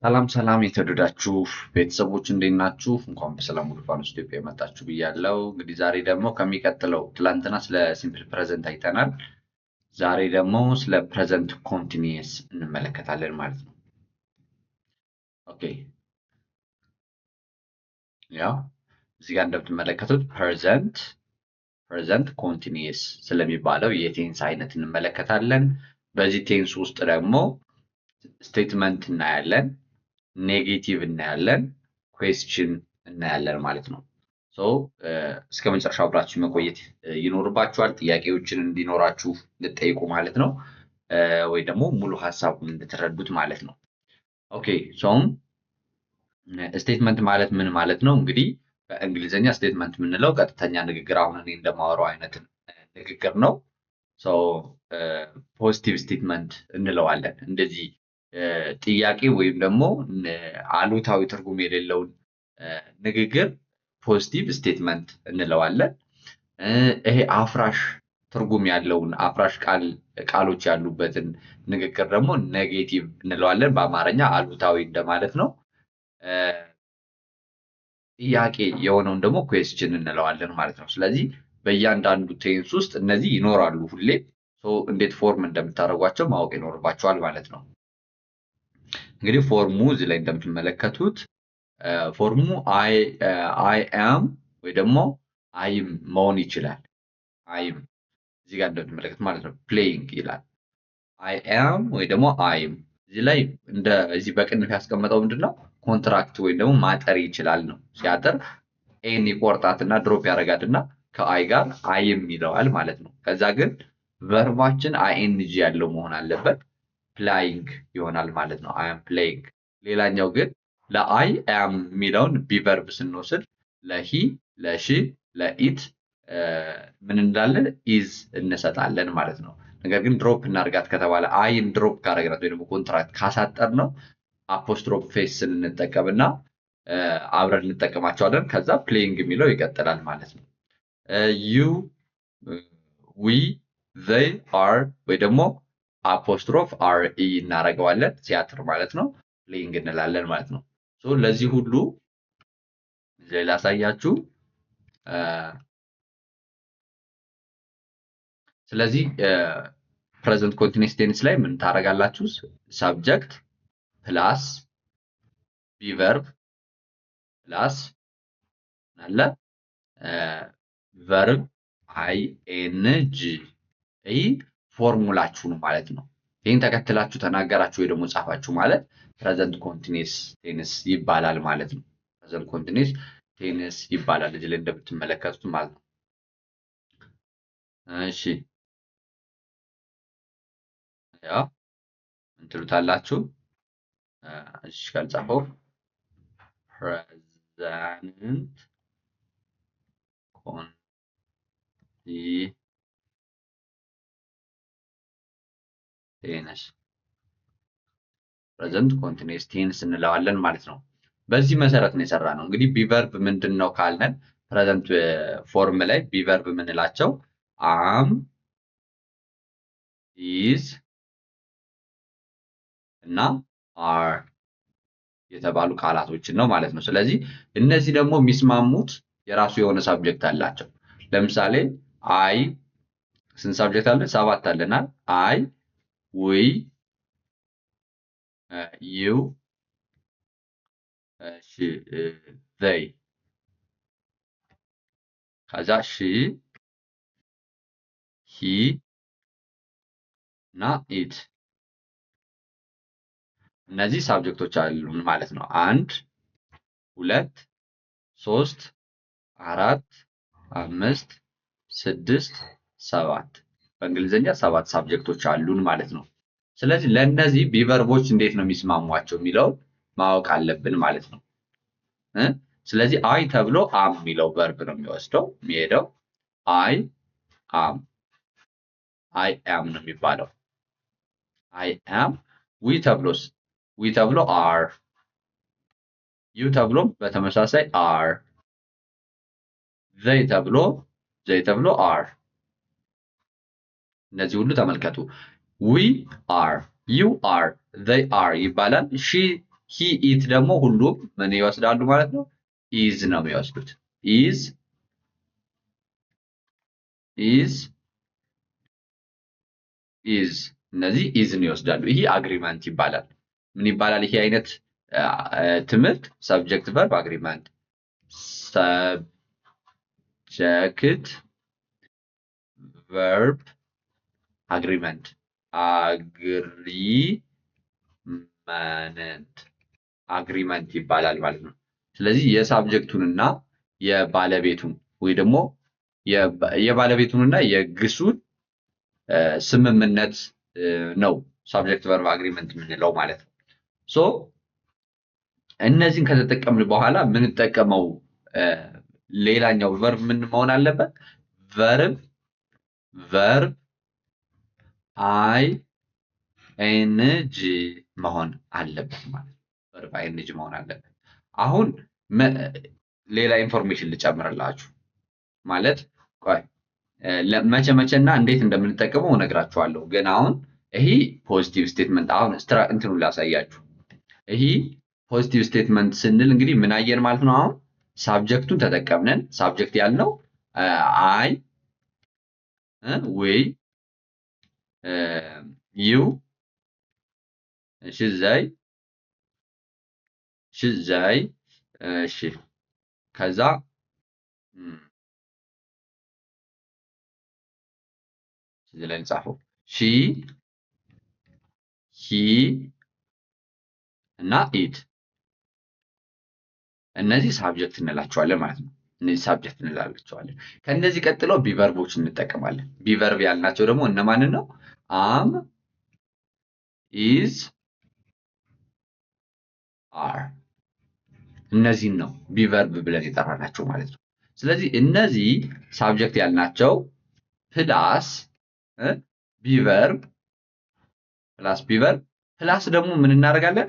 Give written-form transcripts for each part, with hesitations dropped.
ሰላም ሰላም የተወደዳችሁ ቤተሰቦች እንዴት ናችሁ? እንኳን በሰላም ወደ ፋኖስ ኢትዮጵያ የመጣችሁ ብያለሁ። እንግዲህ ዛሬ ደግሞ ከሚቀጥለው ትላንትና ስለ ሲምፕል ፕሬዘንት አይተናል። ዛሬ ደግሞ ስለ ፕሬዘንት ኮንቲኒየስ እንመለከታለን ማለት ነው። ኦኬ ያው እዚህ ጋር እንደምትመለከቱት ፕሬዘንት ኮንቲኒየስ ስለሚባለው የቴንስ አይነት እንመለከታለን። በዚህ ቴንስ ውስጥ ደግሞ ስቴትመንት እናያለን፣ ኔጌቲቭ እናያለን፣ ኩዌስችን እናያለን ማለት ነው። እስከ መጨረሻው አብራችሁ መቆየት ይኖርባችኋል። ጥያቄዎችን እንዲኖራችሁ ልጠይቁ ማለት ነው፣ ወይ ደግሞ ሙሉ ሀሳቡን እንድትረዱት ማለት ነው። ኦኬ ሶም ስቴትመንት ማለት ምን ማለት ነው? እንግዲህ በእንግሊዝኛ ስቴትመንት የምንለው ቀጥተኛ ንግግር፣ አሁን እኔ እንደማወራው አይነት ንግግር ነው። ፖዚቲቭ ስቴትመንት እንለዋለን። እንደዚህ ጥያቄ ወይም ደግሞ አሉታዊ ትርጉም የሌለውን ንግግር ፖዚቲቭ ስቴትመንት እንለዋለን። ይሄ አፍራሽ ትርጉም ያለውን አፍራሽ ቃሎች ያሉበትን ንግግር ደግሞ ኔጌቲቭ እንለዋለን። በአማርኛ አሉታዊ እንደማለት ነው። ጥያቄ የሆነውን ደግሞ ኩዌስችን እንለዋለን ማለት ነው። ስለዚህ በእያንዳንዱ ቴንስ ውስጥ እነዚህ ይኖራሉ ሁሌ። እንዴት ፎርም እንደምታደርጓቸው ማወቅ ይኖርባቸዋል ማለት ነው። እንግዲህ ፎርሙ እዚህ ላይ እንደምትመለከቱት ፎርሙ አይ አም ወይ ደግሞ አይም መሆን ይችላል። አይም እዚህ ጋር እንደምትመለከቱት ማለት ነው። ፕሌይንግ ይላል። አይ አም ወይ ደግሞ አይም እዚህ ላይ እዚህ በቅንፍ ያስቀመጠው ምንድነው? ኮንትራክት ወይም ደግሞ ማጠር ይችላል ነው። ሲያጠር ኤን ይቆርጣትና ድሮፕ ያደርጋትና ከአይ ጋር አይም ይለዋል ማለት ነው። ከዛ ግን ቨርባችን አይኤንጂ ያለው መሆን አለበት። ፕላይንግ ይሆናል ማለት ነው። አይ አም ፕሌይንግ። ሌላኛው ግን ለአይ አም የሚለውን ቢቨርብ ስንወስድ ለሂ፣ ለሺ፣ ለኢት ምን እንዳለን ኢዝ እንሰጣለን ማለት ነው። ነገር ግን ድሮፕ እናርጋት ከተባለ አይን ድሮፕ ካረግናት ወይ ደግሞ ኮንትራክት ካሳጠር ነው አፖስትሮፍ ፌስን እንጠቀምና አብረን እንጠቀማቸዋለን። ከዛ ፕሌይንግ የሚለው ይቀጥላል ማለት ነው። ዩ፣ ዊ፣ ዘይ፣ አር ወይ ደግሞ አፖስትሮፍ አር ኢ እናደርገዋለን ሲያትር ማለት ነው። ፕሌይንግ እንላለን ማለት ነው። ለዚህ ሁሉ እዚህ ላሳያችሁ። ስለዚህ ፕሬዘንት ኮንቲኒየስ ቴንስ ላይ ምን ታደርጋላችሁ? ሳብጀክት ፕላስ ቢቨርብ ፕላስ አለ ቨርብ አይኤንጂ ይህ ፎርሙላችሁ ነው ማለት ነው። ይህን ተከትላችሁ ተናገራችሁ ወይ ደግሞ ጻፋችሁ ማለት ፕሬዘንት ኮንቲኒየስ ቴንስ ይባላል ማለት ነው። ፕሬዘንት ኮንቲኒየስ ቴንስ ይባላል እዚህ ላይ እንደምትመለከቱት ማለት ነው። እሺ ያው እንትሉታላችሁ እሺ ካልጻፈው ፕሬዘንት ኮንቲኒየስ ፕሬዘንት ኮንቲኒየስ ቴንስ እንለዋለን ማለት ነው። በዚህ መሰረት ነው የሰራ ነው። እንግዲህ ቢቨርብ ምንድን ነው ካልነን ፕሬዘንት ፎርም ላይ ቢቨርብ የምንላቸው አም፣ ኢዝ እና አር የተባሉ ቃላቶችን ነው ማለት ነው። ስለዚህ እነዚህ ደግሞ የሚስማሙት የራሱ የሆነ ሳብጀክት አላቸው። ለምሳሌ አይ ስንት ሳብጀክት አለ? 7 አለናል። አይ፣ ዊ፣ ዩ፣ ዘይ፣ ከዛ ሺ፣ ሂ እና ኢት እነዚህ ሳብጀክቶች አሉን ማለት ነው። 1 2 3 4 5 6 7 በእንግሊዝኛ 7 ሳብጀክቶች አሉን ማለት ነው። ስለዚህ ለእነዚህ ቢቨርቦች እንዴት ነው የሚስማሟቸው የሚለው ማወቅ አለብን ማለት ነው። ስለዚህ አይ ተብሎ አም የሚለው ቨርብ ነው የሚወስደው የሚሄደው። አይ አም ነው የሚባለው። አይ አም። ዊ ተብሎስ? ዊ ተብሎ አር። ዩ ተብሎ በተመሳሳይ አር። ዘይ ተብሎ አር። እነዚህ ሁሉ ተመልከቱ። ዊ አር፣ ዩ አር፣ ዘይ አር ይባላል። ሺ ሂ ኢት ደግሞ ሁሉም ምን ይወስዳሉ ማለት ነው? ኢዝ ነው የሚወስዱት። ኢዝ እነዚህ ኢዝን ይወስዳሉ። ይሄ አግሪመንት ይባላል። ምን ይባላል ይሄ አይነት ትምህርት? ሰብጀክት ቨርብ አግሪመንት። ሰብጀክት ቨርብ አግሪመንት አግሪመንት ይባላል ማለት ነው። ስለዚህ የሳብጀክቱንና የባለቤቱን ወይ ደግሞ የባለቤቱንና የግሱን ስምምነት ነው ሳብጀክት ቨርብ አግሪመንት የምንለው ማለት ነው። ሶ እነዚህን ከተጠቀምን በኋላ የምንጠቀመው ሌላኛው ቨርብ ምን መሆን አለበት? ቨርብ አይ ኤን ጂ መሆን አለበት ማለት ነው። ቨርብ አይ ኤን ጂ መሆን አለበት። አሁን ሌላ ኢንፎርሜሽን ልጨምርላችሁ ማለት ቆይ መቼ እና እንዴት እንደምንጠቀመው እነግራችኋለሁ። ግን አሁን ይሄ ፖዚቲቭ ስቴትመንት አሁን እንትኑ ላሳያችሁ። ይሄ ፖዚቲቭ ስቴትመንት ስንል እንግዲህ ምን አየን ማለት ነው? አሁን ሳብጀክቱን ተጠቀምነን። ሳብጀክት ያልነው አይ፣ ወይ፣ ዩ፣ እሺ፣ ዘይ፣ እሺ፣ ከዛ እዚህ ላይ እንጻፈው ሺ፣ ሂ እና ኢት። እነዚህ ሳብጀክት እንላቸዋለን ማለት ነው። እነዚህ ሳብጀክት እንላቸዋለን። ከእነዚህ ቀጥሎ ቢቨርቦች እንጠቀማለን። ቢቨርብ ያልናቸው ደግሞ እነማንን ነው? አም፣ ኢዝ፣ አር። እነዚህን ነው ቢቨርብ ብለን የጠራናቸው ማለት ነው። ስለዚህ እነዚህ ሳብጀክት ያልናቸው ፕላስ ቢቨርብ ፕላስ ደግሞ ምን እናደርጋለን?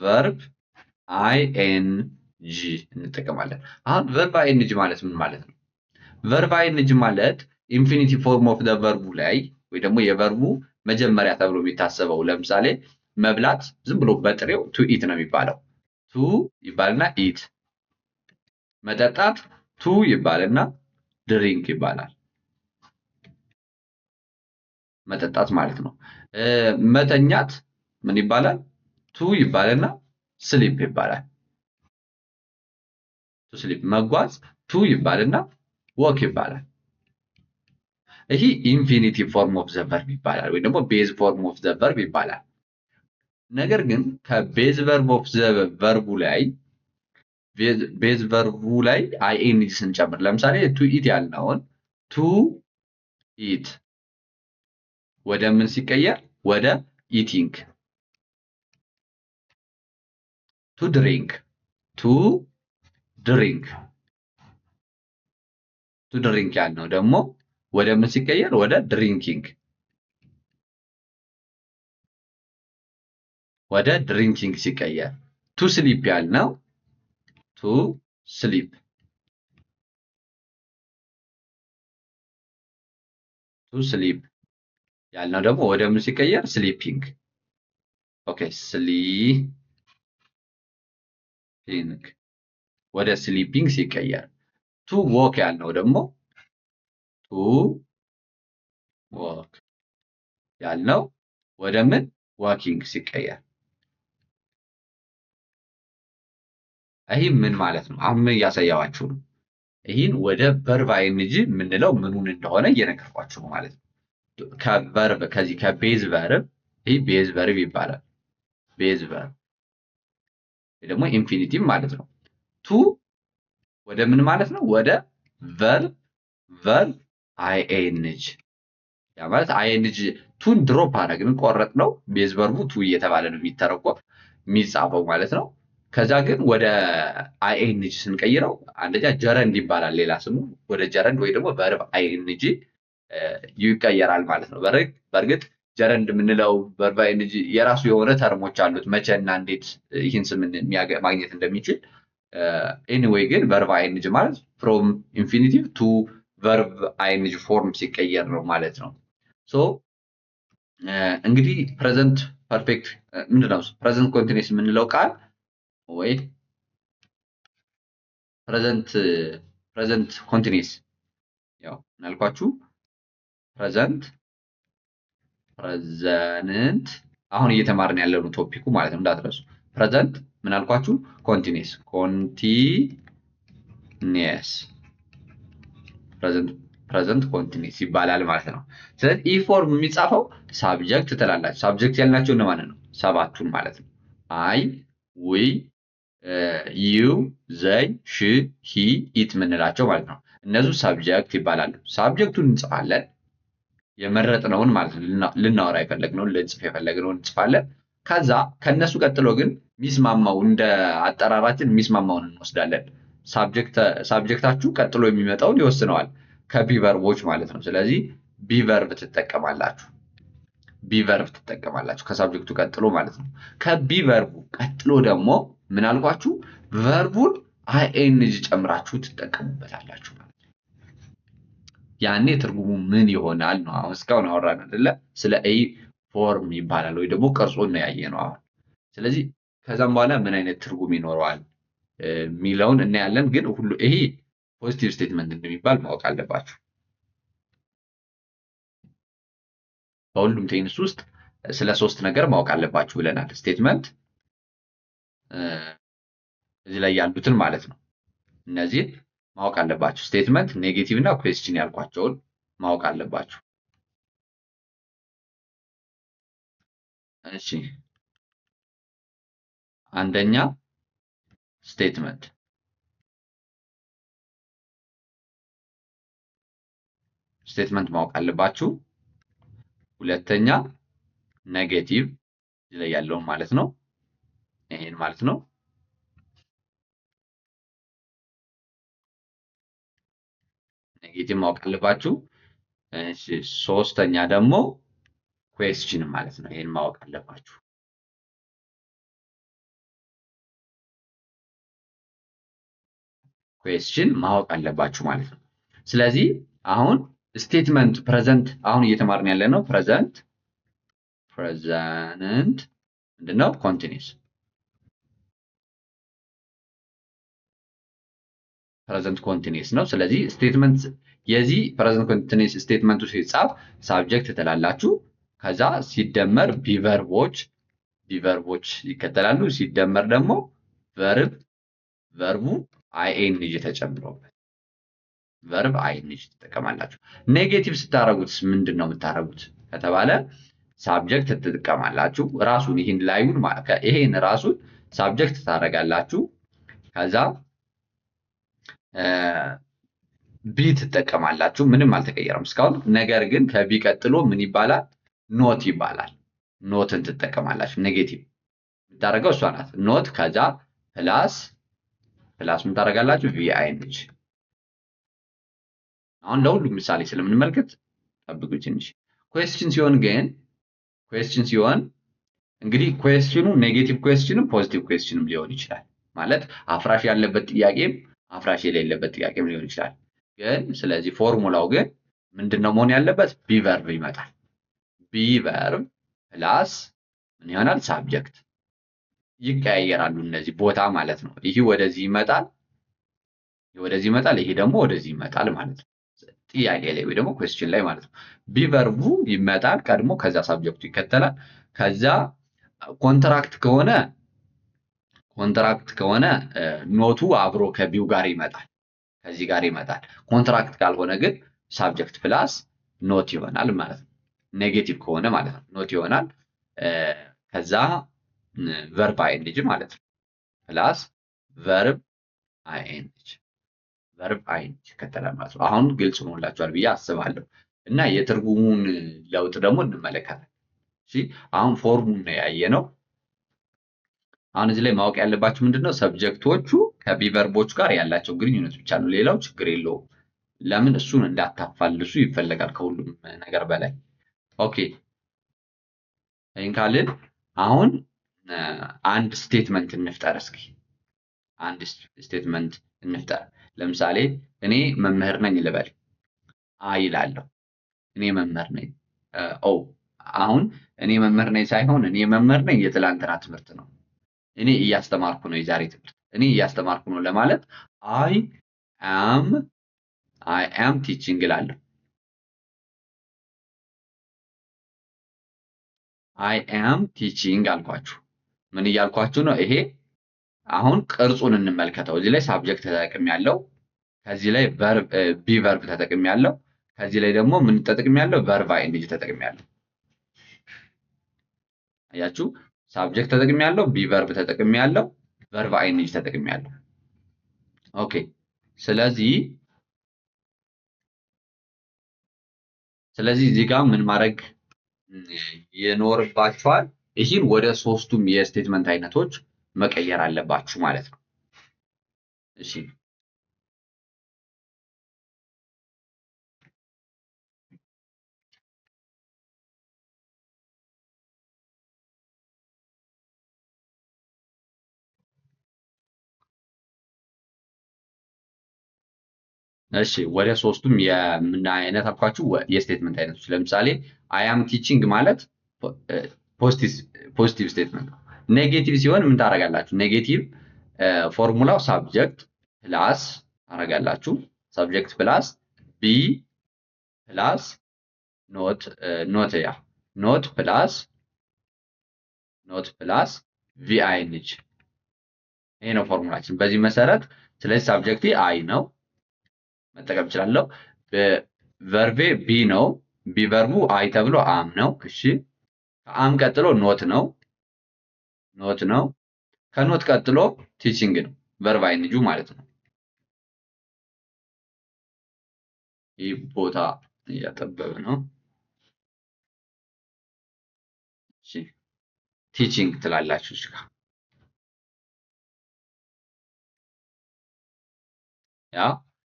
ቨርብ አይ ኤን ጂ እንጠቀማለን። አሁን ቨርብ አይ ኤን ጂ ማለት ምን ማለት ነው? ቨርብ አይ ኤን ጂ ማለት ኢንፊኒቲቭ ፎርም ኦፍ ዘ ቨርቡ ላይ ወይ ደግሞ የቨርቡ መጀመሪያ ተብሎ የሚታሰበው ለምሳሌ መብላት ዝም ብሎ በጥሬው ቱ ኢት ነው የሚባለው። ቱ ይባልና ኢት። መጠጣት ቱ ይባልና ድሪንክ ይባላል። መጠጣት ማለት ነው። መተኛት ምን ይባላል? ቱ ይባልና ስሊፕ ይባላል። ቱ ስሊፕ። መጓዝ ቱ ይባልና ወክ ይባላል። ይሄ ኢንፊኒቲቭ ፎርም ኦፍ ዘ ቨርብ ይባላል ወይ ደግሞ ቤዝ ፎርም ኦፍ ዘ ቨርብ ይባላል። ነገር ግን ከቤዝ ቨርብ ኦፍ ዘ ቨርቡ ላይ ቤዝ ቨርቡ ላይ አይኤንጂ ስንጨምር ለምሳሌ ቱ ኢት ያልነውን ቱ ኢት ወደ ምን ሲቀየር? ወደ ኢቲንግ። ቱ ድሪንክ ያልነው ደግሞ ወደ ምን ሲቀየር? ወደ ድሪንኪንግ። ወደ ድሪንኪንግ ሲቀየር። ቱ ስሊፕ ያልነው ቱ ስሊፕ ያልነው ደግሞ ወደ ምን ሲቀየር? ስሊፒንግ። ኦኬ ስሊፒንግ ወደ ስሊፒንግ ሲቀየር። ቱ ዎክ ያልነው ደግሞ ቱ ዎክ ያልነው ወደ ምን? ዋኪንግ ሲቀየር። ይህ ምን ማለት ነው? አሁን ምን እያሳያችሁ ነው? ይህን ወደ ቨርብ አይኤንጂ የምንለው ምኑን እንደሆነ እየነገርኳችሁ ነው ማለት ነው። ከቨርብ ከዚህ ከቤዝ ቨርብ ይህ ቤዝ ቨርብ ይባላል። ቤዝ ቨርብ ደግሞ ኢንፊኒቲቭ ማለት ነው። ቱ ወደ ምን ማለት ነው? ወደ ቨርብ አይኤንጂ። ያ ማለት አይኤንጂ ቱን ድሮፕ አደረግን፣ ቆረጥ ነው። ቤዝ ቨርቡ ቱ እየተባለ ነው የሚጻፈው ማለት ነው። ከዛ ግን ወደ አይኤንጂ ስንቀይረው አንደኛ ጀረንድ ይባላል ሌላ ስሙ። ወደ ጀረንድ ወይ ደግሞ ቨርብ አይኤንጂ ይቀየራል ማለት ነው። በእርግጥ ጀረንድ የምንለው ቨርብ አይኤንጂ የራሱ የሆነ ተርሞች አሉት መቼ እና እንዴት ይህን ስም ማግኘት እንደሚችል። ኤኒዌይ ግን ቨርብ አይኤንጂ ማለት ፍሮም ኢንፊኒቲቭ ቱ ቨርብ አይኤንጂ ፎርም ሲቀየር ነው ማለት ነው። ሶ እንግዲህ ፕሬዘንት ፐርፌክት ምንድነው? ፕሬዘንት ኮንቲኒስ የምንለው ቃል ወይ ፕሬዘንት ኮንቲኒስ ያው ምናልኳችሁ ፕሬዘንት አሁን እየተማርን ያለነው ቶፒኩ ማለት ነው እንዳትረሱ። ፕሬዘንት ምናልኳችሁ ኮንቲኒስ ፕሬዘንት ኮንቲኒስ ይባላል ማለት ነው። ስለዚህ ኢ ፎርም የሚጻፈው ሳብጀክት ትላላችሁ። ሳብጀክት ያልናቸው እነማን ነው? ሰባቱን ማለት ነው። አይ፣ ዊ፣ ዩ፣ ዘይ፣ ሽ፣ ሂ፣ ኢት የምንላቸው ማለት ነው። እነዚህ ሳብጀክት ይባላሉ። ሳብጀክቱን እንጽፋለን የመረጥነውን ማለት ነው። ልናወራ የፈለግነውን ልንጽፍ የፈለግነውን እንጽፋለን። ከዛ ከነሱ ቀጥሎ ግን ሚስማማው እንደ አጠራራችን ሚስማማውን እንወስዳለን። ሳብጀክታችሁ ቀጥሎ የሚመጣውን ይወስነዋል ከቢቨርቦች ማለት ነው። ስለዚህ ቢቨርብ ትጠቀማላችሁ ከሳብጀክቱ ቀጥሎ ማለት ነው። ከቢቨርቡ ቀጥሎ ደግሞ ምን አልኳችሁ? ቨርቡን አይኤንጂ ጨምራችሁ ትጠቀሙበታላችሁ ማለት ነው። ያኔ ትርጉሙ ምን ይሆናል ነው። አሁን እስካሁን አወራን አይደለ? ስለ ኤ ፎርም ይባላል ወይ ደግሞ ቅርጹን ነው ያየነው አሁን። ስለዚህ ከዛም በኋላ ምን አይነት ትርጉም ይኖረዋል የሚለውን እናያለን። ግን ሁሉ ይሄ ፖዚቲቭ ስቴትመንት እንደሚባል ማወቅ አለባችሁ። በሁሉም ቴንስ ውስጥ ስለ ሶስት ነገር ማወቅ አለባችሁ ብለናል። ስቴትመንት እዚህ ላይ ያሉትን ማለት ነው። እነዚህን ማወቅ አለባችሁ። ስቴትመንት፣ ኔጌቲቭ እና ኩዌስችን ያልኳቸውን ማወቅ አለባችሁ። እሺ አንደኛ ስቴትመንት ማወቅ አለባችሁ። ሁለተኛ ኔጌቲቭ እዚህ ላይ ያለውን ማለት ነው። ይሄን ማለት ነው። ኔጌቲቭ ማወቅ አለባችሁ። እሺ ሶስተኛ ደግሞ ኩዌስችን ማለት ነው። ይሄን ማወቅ አለባችሁ። ኩዌስችን ማወቅ አለባችሁ ማለት ነው። ስለዚህ አሁን ስቴትመንት ፕሬዘንት አሁን እየተማርን ያለ ነው። ፕሬዘንት ምንድነው? ኮንቲኒስ ፕሬዘንት ኮንቲኒስ ነው። ስለዚህ ስቴትመንት የዚህ ፕሬዘንት ኮንቲኒስ ስቴትመንቱ ሲጻፍ ሳብጀክት ትላላችሁ። ከዛ ሲደመር ቢቨርቦች ይከተላሉ። ሲደመር ደግሞ ቨርቡ አይኤንጂ ተጨምሮበት ቨርብ አይኤንጂ ትጠቀማላችሁ። ኔጌቲቭ ስታረጉት ምንድነው የምታረጉት ከተባለ ሳብጀክት ትጠቀማላችሁ። ራሱን ይሄን ራሱን ሳብጀክት ታረጋላችሁ። ከዛ ቢ ትጠቀማላችሁ። ምንም አልተቀየረም እስካሁን። ነገር ግን ከቢ ቀጥሎ ምን ይባላል? ኖት ይባላል። ኖትን ትጠቀማላችሁ። ኔጌቲቭ የምታደርገው እሷ ናት። ኖት ከዛ ፕላስ ምን ታደርጋላችሁ? ቪአይኤንጂ። አሁን ለሁሉም ምሳሌ ስለምንመልከት ጠብቁ ትንሽ። ኩዌስችን ሲሆን እንግዲህ ኩዌስችኑ ኔጌቲቭ ኩዌስችንም ፖዚቲቭ ኩዌስችንም ሊሆን ይችላል። ማለት አፍራሽ ያለበት ጥያቄም አፍራሽ የሌለበት ጥያቄም ሊሆን ይችላል። ግን ስለዚህ ፎርሙላው ግን ምንድነው መሆን ያለበት? ቢቨርብ ይመጣል። ቢቨርብ ፕላስ ምን ይሆናል? ሳብጀክት ይቀያየራሉ እነዚህ ቦታ ማለት ነው። ይሄ ወደዚህ ይመጣል፣ ይሄ ደግሞ ወደዚህ ይመጣል ማለት ነው። ጥያቄ ላይ ወይ ደግሞ ኩዌስችን ላይ ማለት ነው። ቢቨርቡ ይመጣል ቀድሞ፣ ከዛ ሳብጀክቱ ይከተላል። ከዛ ኮንትራክት ከሆነ ኖቱ አብሮ ከቢው ጋር ይመጣል፣ ከዚህ ጋር ይመጣል። ኮንትራክት ካልሆነ ግን ሳብጀክት ፕላስ ኖት ይሆናል ማለት ነው። ኔጌቲቭ ከሆነ ማለት ነው ኖት ይሆናል። ከዛ ቨርብ አይኤንጂ ማለት ነው ፕላስ ቨርብ አይኤንጂ ይከተላል ማለት ነው። አሁን ግልጽ ሆኖላችኋል ብዬ አስባለሁ። እና የትርጉሙን ለውጥ ደግሞ እንመለከታለን። እሺ አሁን ፎርሙን ነው ያየነው። አሁን እዚህ ላይ ማወቅ ያለባችሁ ምንድነው? ሰብጀክቶቹ ከቢቨርቦች ጋር ያላቸው ግንኙነት ብቻ ነው። ሌላው ችግር የለውም። ለምን እሱን እንዳታፋልሱ ይፈለጋል ከሁሉም ነገር በላይ። ኦኬ ይህን ካልን አሁን አንድ ስቴትመንት እንፍጠር እስኪ። አንድ ስቴትመንት እንፍጠር። ለምሳሌ እኔ መምህር ነኝ ልበል። አይ እላለሁ። እኔ መምህር ነኝ። ኦ አሁን እኔ መምህር ነኝ ሳይሆን እኔ መምህር ነኝ የትላንትና ትምህርት ነው። እኔ እያስተማርኩ ነው የዛሬ ትምህርት። እኔ እያስተማርኩ ነው ለማለት አይ አም ቲቺንግ እላለሁ። አይ አም ቲቺንግ አልኳችሁ። ምን እያልኳችሁ ነው? ይሄ አሁን ቅርጹን እንመልከተው። እዚህ ላይ ሳብጀክት ተጠቅሜያለሁ። ከዚህ ላይ ቢ ቨርብ ተጠቅሜያለሁ። ከዚህ ላይ ደግሞ ምን ተጠቅሜያለሁ? ቨርብ አይንጂ ተጠቅሜያለሁ። አያችሁ? ሳብጀክት ተጠቅሜያለሁ፣ ቢ ቨርብ ተጠቅሜያለሁ፣ ቨርብ አይንጂ ተጠቅሜያለሁ። ኦኬ። ስለዚህ እዚህ ጋር ምን ማድረግ ይኖርባችኋል? ይህን ወደ ሶስቱም የስቴትመንት አይነቶች መቀየር አለባችሁ ማለት ነው። እሺ ወደ ሶስቱም የምን አይነት አልኳችሁ? የስቴትመንት አይነቶች። ለምሳሌ አይ አም ቲቺንግ ማለት ፖዚቲቭ ስቴትመንት ነው። ኔጌቲቭ ሲሆን ምን ታደርጋላችሁ? ኔጌቲቭ ፎርሙላው ሳብጀክት ፕላስ ታደርጋላችሁ። ሳብጀክት ፕላስ ቢ ፕላስ ኖት ፕላስ ቪአይኤንጂ። ይሄ ነው ፎርሙላችን። በዚህ መሰረት ስለዚህ ሳብጀክቴ አይ ነው መጠቀም እችላለሁ። ቨርቤ ቢ ነው። ቢ ቨርቡ አይ ተብሎ አም ነው። እሺ ከአም ቀጥሎ ኖት ነው። ከኖት ቀጥሎ ቲቺንግ ነው። ቨርብ አይንጁ ማለት ነው። ይህ ቦታ እያጠበበ ነው። እሺ ቲቺንግ ትላላችሁ እዚህ ጋር ያ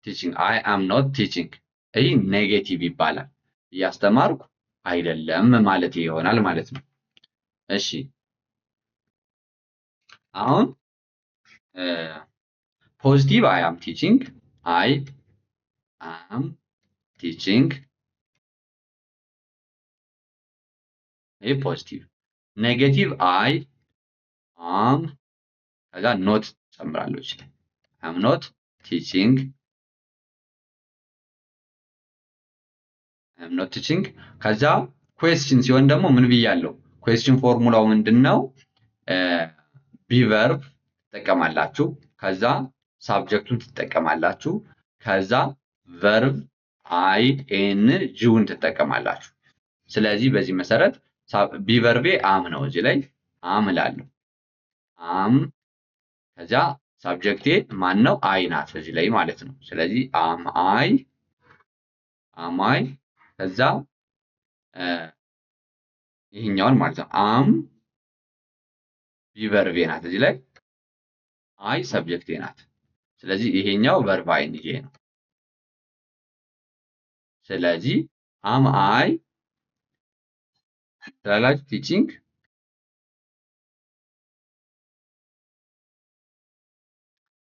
ቲቺንግ አይ አም ኖት ቲቺንግ። ይህ ኔጌቲቭ ይባላል። እያስተማርኩ አይደለም ማለት ይሆናል ማለት ነው። እሺ አሁን ፖዚቲቭ አይ አም ቲቺንግ ይህ ፖዚቲቭ። ኔጌቲቭ አይ አም ከዛ ኖት ጨምራለሁ። አም ኖት ቲቺንግ ከዛ ኩዌስችን ሲሆን ደግሞ ምን ብያለሁ? ኩዌስችን ፎርሙላው ምንድነው? ቢ ቨርብ ትጠቀማላችሁ፣ ከዛ ሳብጀክቱን ትጠቀማላችሁ፣ ከዛ ቨርብ አይ ኤን ጂውን ትጠቀማላችሁ። ስለዚህ በዚህ መሰረት ቢ ቨርቤ አም ነው። እዚህ ላይ አም እላለሁ። አም ከዛ ሳብጀክቴ ማን ነው? አይ ናት እዚህ ላይ ማለት ነው። ስለዚህ አም አይ ከዛ ይሄኛውን ማለት ነው አም ቪቨርቤ ናት እዚህ ላይ አይ ሰብጀክቴ ናት። ስለዚህ ይሄኛው ቨርብ አይንጂ ነው። ስለዚህ አም አይ ትላላችሁ ቲቺንግ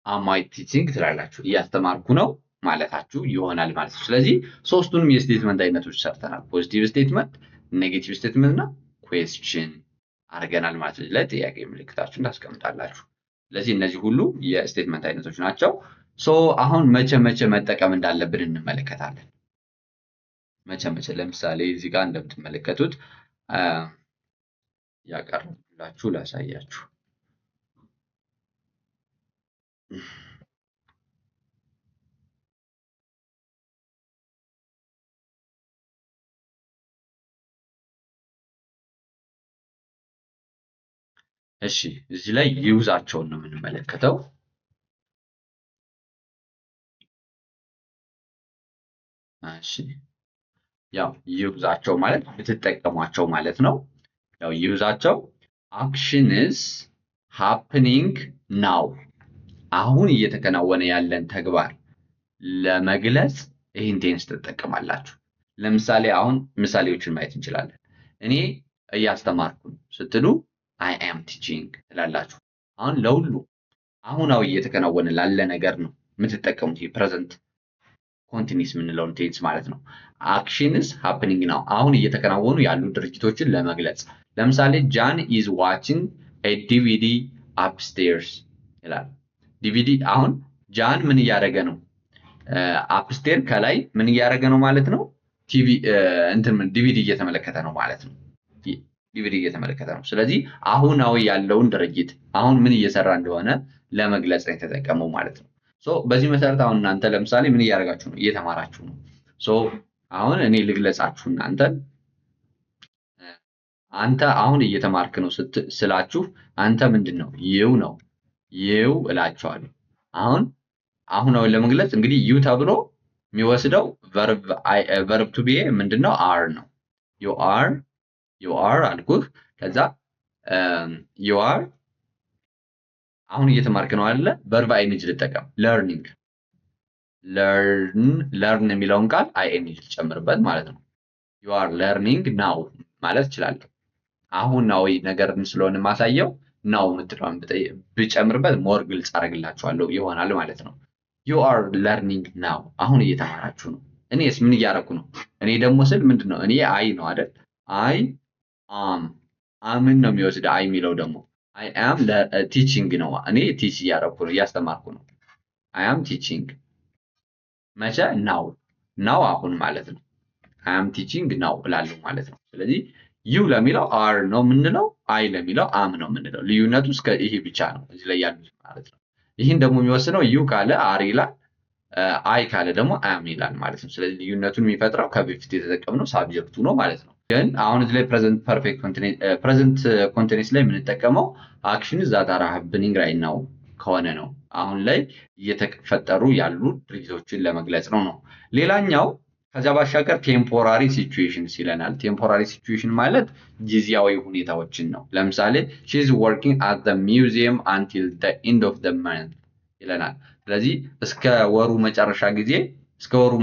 አም አይ ቲቺንግ ትላላችሁ እያስተማርኩ ነው ማለታችሁ ይሆናል ማለት ነው። ስለዚህ ሶስቱንም የስቴትመንት አይነቶች ሰርተናል። ፖዚቲቭ ስቴትመንት፣ ኔጌቲቭ ስቴትመንት እና ኩዌስችን አድርገናል ማለት ነው። ለጥያቄ ምልክታችሁን ታስቀምጣላችሁ። ስለዚህ እነዚህ ሁሉ የስቴትመንት አይነቶች ናቸው። አሁን መቼ መጠቀም እንዳለብን እንመለከታለን። መቼ ለምሳሌ እዚህ ጋር እንደምትመለከቱት ያቀርብላችሁ ላሳያችሁ። እሺ እዚህ ላይ ዩዛቸውን ነው የምንመለከተው። እሺ ያው ዩዛቸው ማለት ብትጠቀሟቸው ማለት ነው። ያው ዩዛቸው አክሽንስ ሃፕኒንግ ናው፣ አሁን እየተከናወነ ያለን ተግባር ለመግለጽ ይህን ቴንስ ትጠቀማላችሁ። ለምሳሌ አሁን ምሳሌዎችን ማየት እንችላለን። እኔ እያስተማርኩ ስትሉ አይ አም ቲቺንግ ትላላችሁ። አሁን ለሁሉ አሁናዊ እየተከናወነ ላለ ነገር ነው የምትጠቀሙት ፕሬዘንት ኮንቲኒስ የምንለውን ቴንስ ማለት ነው። አክሽንስ ሃፕኒንግ ነው፣ አሁን እየተከናወኑ ያሉ ድርጊቶችን ለመግለጽ። ለምሳሌ ጃን ኢዝ ዋቺንግ ኤ ዲቪዲ አፕስቴርስ ይላል። ዲቪዲ አሁን ጃን ምን እያደረገ ነው? አፕስቴር ከላይ ምን እያደረገ ነው ማለት ነው? ቲቪ ዲቪዲ እየተመለከተ ነው ማለት ነው። ዲቪዲ እየተመለከተ ነው። ስለዚህ አሁናዊ ያለውን ድርጊት አሁን ምን እየሰራ እንደሆነ ለመግለጽ ነው የተጠቀመው ማለት ነው። በዚህ መሰረት አሁን እናንተ ለምሳሌ ምን እያደረጋችሁ ነው? እየተማራችሁ ነው። አሁን እኔ ልግለጻችሁ እናንተ አንተ አሁን እየተማርክ ነው ስላችሁ አንተ ምንድን ነው? ይው ነው ይው እላችኋለሁ። አሁናዊ ለመግለጽ እንግዲህ ዩ ተብሎ የሚወስደው ቨርብ ቱ ቢ ምንድነው? አር ነው። ዩ አር አልኩህ። ከዛ ዩ አር አሁን እየተማርክ ነው አይደለ? ቨርብ አይንጅ ልጠቀም። ለርኒንግ ለርን የሚለውን ቃል አይኤንጂ ልጨምርበት ማለት ነው። ዩ አር ለርኒንግ ናው ማለት እችላለሁ። አሁናዊ ነገርን ስለሆነ ማሳየው ናው የምትለውን ብጨምርበት ሞር ግልጽ አደርግላችኋለሁ ይሆናል ማለት ነው። ዩ አር ለርኒንግ ናው አሁን እየተማራችሁ ነው። እኔስ ምን እያደረኩ ነው? እኔ ደግሞ ስል ምንድነው? እኔ አይ ነው አይደል? አይ አምን ነው የሚወስድ አይ የሚለው ደግሞ አይ አም ቲቺንግ ነው። እኔ ቲች እያደረኩ ነው፣ እያስተማርኩ ነው። አይ አም ቲቺንግ መቼ? ናው አሁን ማለት ነው። አይ አም ቲቺንግ ናው እላለሁ ማለት ነው። ስለዚህ ዩ ለሚለው አር ነው የምንለው፣ አይ ለሚለው አም ነው የምንለው። ልዩነቱ እስከ ይሄ ብቻ ነው እዚህ ላይ ያሉት ማለት ነው። ይህን ደግሞ የሚወስነው ዩ ካለ አር ይላል፣ አይ ካለ ደግሞ አም ይላል ማለት ነው። ስለዚህ ልዩነቱን የሚፈጥረው ከበፊት የተጠቀምነው ሳብጀክቱ ነው ማለት ነው። ግን አሁን እዚህ ላይ ፕሬዘንት ኮንቲኒስ ላይ የምንጠቀመው አክሽን ዛት አር ሃፕኒንግ ራይት ናው ከሆነ ነው። አሁን ላይ እየተፈጠሩ ያሉ ድርጊቶችን ለመግለጽ ነው። ሌላኛው ከዚያ ባሻገር ቴምፖራሪ ሲቹዌሽንስ ይለናል። ቴምፖራሪ ሲቹዌሽን ማለት ጊዜያዊ ሁኔታዎችን ነው። ለምሳሌ ሺ ኢዝ ወርኪንግ አት ዘ ሚውዚየም አንቲል ዘ ኤንድ ኦፍ ዘ መንት ይለናል። ስለዚህ እስከ ወሩ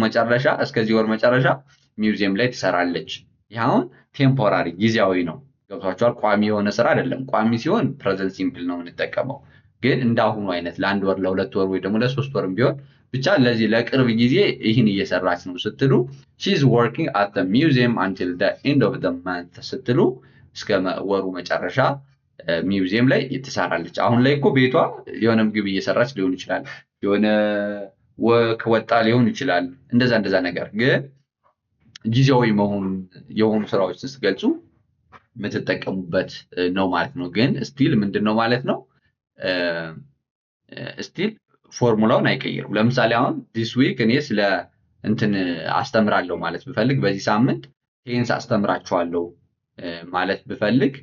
መጨረሻ እስከዚህ ወር መጨረሻ ሚውዚየም ላይ ትሰራለች። ይህ አሁን ቴምፖራሪ ጊዜያዊ ነው። ገብቷችኋል? ቋሚ የሆነ ስራ አይደለም። ቋሚ ሲሆን ፕሬዘንት ሲምፕል ነው የምንጠቀመው። ግን እንዳሁኑ አይነት ለአንድ ወር፣ ለሁለት ወር ወይ ደግሞ ለሶስት ወርም ቢሆን ብቻ ለዚህ ለቅርብ ጊዜ ይህን እየሰራች ነው ስትሉ ሺ ኢዝ ወርኪንግ አት ዘ ሚውዚየም አንቲል ዘ ኤንድ ኦፍ ዘ መንት ስትሉ እስከ ወሩ መጨረሻ ሚውዚየም ላይ ትሰራለች። አሁን ላይ እኮ ቤቷ የሆነ ምግብ እየሰራች ሊሆን ይችላል፣ የሆነ ወጣ ሊሆን ይችላል። እንደዛ ነገር ግን ጊዜያዊ የሆኑ ስራዎችን ስትገልጹ የምትጠቀሙበት ነው ማለት ነው። ግን ስቲል ምንድን ነው ማለት ነው? ስቲል ፎርሙላውን አይቀይርም። ለምሳሌ አሁን ዲስ ዊክ እኔ ስለ አስተምራለሁ ማለት ብፈልግ፣ በዚህ ሳምንት ቴንስ አስተምራችኋለሁ ማለት ብፈልግ፣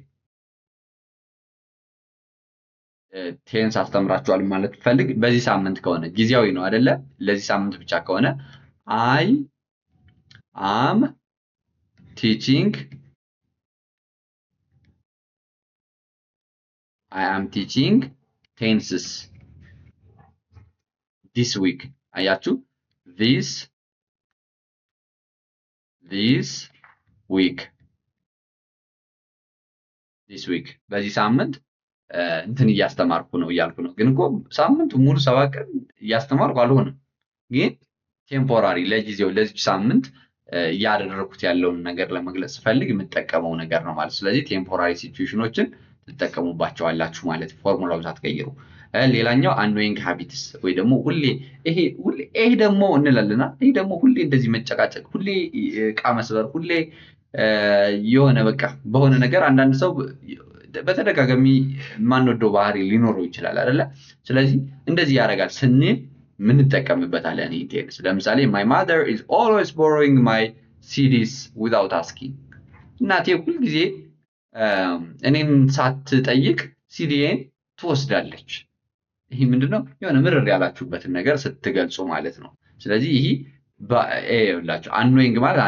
በዚህ ሳምንት ከሆነ ጊዜያዊ ነው አይደለ? ለዚህ ሳምንት ብቻ ከሆነ አይ አም ቲቺንግ ቴንስስ ዲስ ዊክ። አያችሁ? ዲስ ዊክ በዚህ ሳምንት እያስተማርኩ ነው እያልኩ ነው። ግን እኮ ሳምንቱ ሙሉ 7 ቀን እያስተማርኩ አልሆነም። ግን ቴምፖራሪ ለጊዜው ለዚህ ሳምንት እያደረኩት ያለውን ነገር ለመግለጽ ስፈልግ የምጠቀመው ነገር ነው ማለት። ስለዚህ ቴምፖራሪ ሲቹዌሽኖችን ትጠቀሙባቸዋላችሁ ማለት ፎርሙላውን ሳትቀይሩ። ሌላኛው አንኖይንግ ሃቢትስ ወይ ደግሞ ይሄ ደግሞ እንላለና ይሄ ደግሞ ሁሌ እንደዚህ መጨቃጨቅ፣ ሁሌ ዕቃ መስበር፣ ሁሌ የሆነ በቃ በሆነ ነገር አንዳንድ ሰው በተደጋጋሚ የማንወደው ባህሪ ሊኖረው ይችላል አይደለ? ስለዚህ እንደዚህ ያደርጋል ስንል ምን እንጠቀምበታለን? ቴንስ ለምሳሌ my mother is always borrowing my CDs without asking። እናቴ ሁልጊዜ እኔን ሳትጠይቅ ሲዲዬን ትወስዳለች። ይህ ምንድነው? የሆነ ምርር ያላችሁበትን ነገር ስትገልጹ ማለት ነው። ስለዚህ ይህ ይኸውላችሁ አንኖይንግ ማለት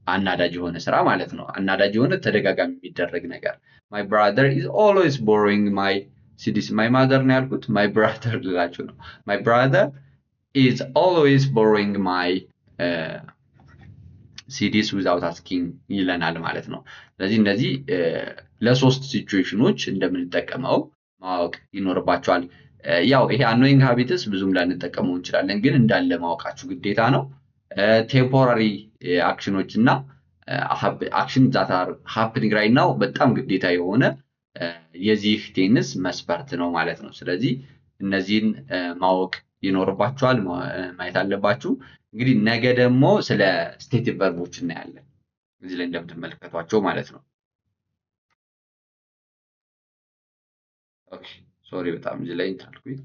አናዳጅ የሆነ ስራ ማለት ነው። አናዳጅ የሆነ ተደጋጋሚ የሚደረግ ነገር። my brother is always borrowing my CDs። my mother ነው ያልኩት፣ my brother ልላችሁ ነው። my brother is always borrowing my CDs without asking ይለናል ማለት ነው። ስለዚህ እነዚህ ለሶስት ሲቹዌሽኖች እንደምንጠቀመው ማወቅ ይኖርባቸዋል። ያው ይሄ አኖይንግ ሃቢትስ ብዙም ላንጠቀመው እንችላለን፣ ግን እንዳለ ማወቃችሁ ግዴታ ነው። ቴምፖራሪ አክሽኖች እና አክሽን ዛት አር ሃፕኒንግ ራይት ናው በጣም ግዴታ የሆነ የዚህ ቴንስ መስፈርት ነው ማለት ነው። ስለዚህ እነዚህን ማወቅ ይኖርባችኋል፣ ማየት አለባችሁ። እንግዲህ ነገ ደግሞ ስለ ስቴቲቭ ቨርቦች እናያለን እዚህ ላይ እንደምትመለከቷቸው ማለት ነው። ኦኬ ሶሪ በጣም እዚህ ላይ እንታልኩኝ።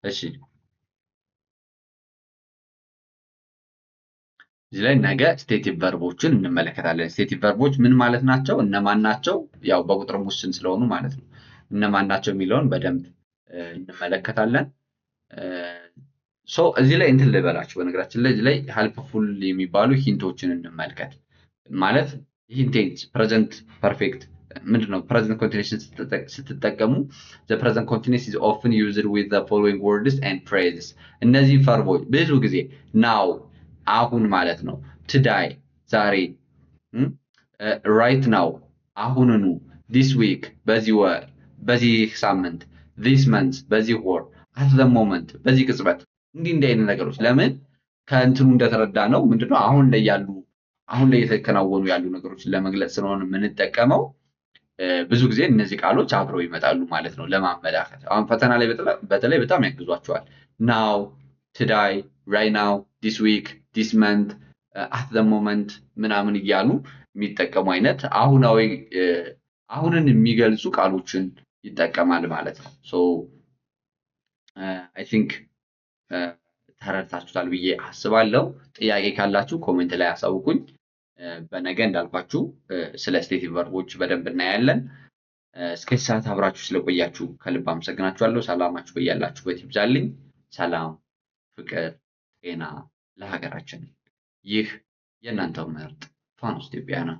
እሺ እዚህ ላይ ነገ ስቴቲቭ ቨርቦችን እንመለከታለን። ስቴቲቭ ቨርቦች ምን ማለት ናቸው? እነማን ናቸው? ያው በቁጥር ውስን ስለሆኑ ማለት ነው። እነማን ናቸው የሚለውን በደንብ እንመለከታለን። እዚህ ላይ እንትን ልበላችሁ፣ በነገራችን ላይ እዚህ ላይ ሄልፕፉል የሚባሉ ሂንቶችን እንመልከት። ማለት ይህን ቴንስ ፕሬዘንት ፐርፌክት ምንድነው? ፕሬዘንት ኮንቲኒዩስ ስትጠቀሙ ዘ ፕሬዘንት ኮንቲኒዩስ ኢዝ ኦፍን ዩዝድ ዊዝ ዘ ፎሎዊንግ ወርድስ ኤንድ ፍሬዝስ። እነዚህ ቨርቦች ብዙ ጊዜ ናው አሁን ማለት ነው፣ ቱዳይ ዛሬ፣ ራይት ናው አሁንኑ፣ ዲስ ዊክ በዚህ ወር በዚህ ሳምንት፣ ዲስ መንት በዚህ ወር፣ አት ዘ ሞመንት በዚህ ቅጽበት፣ እንዲህ አይነት ነገሮች ለምን ከእንትኑ እንደተረዳ ነው ምንድነው አሁን ላይ የተከናወኑ ያሉ ነገሮችን ለመግለጽ ስለሆነ የምንጠቀመው ብዙ ጊዜ እነዚህ ቃሎች አብረው ይመጣሉ ማለት ነው ለማመላከት። አሁን ፈተና ላይ በተለይ በጣም ያግዟቸዋል። ናው፣ ቱዳይ፣ ራይት ናው፣ ዲስ ዊክ፣ ዲስ መንት፣ አት ዘ ሞመንት ምናምን እያሉ የሚጠቀሙ አይነት አሁንን የሚገልጹ ቃሎችን ይጠቀማል ማለት ነው። አይ ቲንክ ተረድታችሁታል ብዬ አስባለሁ። ጥያቄ ካላችሁ ኮሜንት ላይ አሳውቁኝ። በነገ እንዳልኳችሁ ስለ ስቴቲቭ ቨርቦች በደንብ እናያለን። እስከዚህ ሰዓት አብራችሁ ስለቆያችሁ ከልብ አመሰግናችኋለሁ። ሰላማችሁ በያላችሁበት ይብዛልኝ። ሰላም፣ ፍቅር፣ ጤና ለሀገራችን። ይህ የእናንተው ምርጥ ፋኖስ ኢትዮጵያ ነው።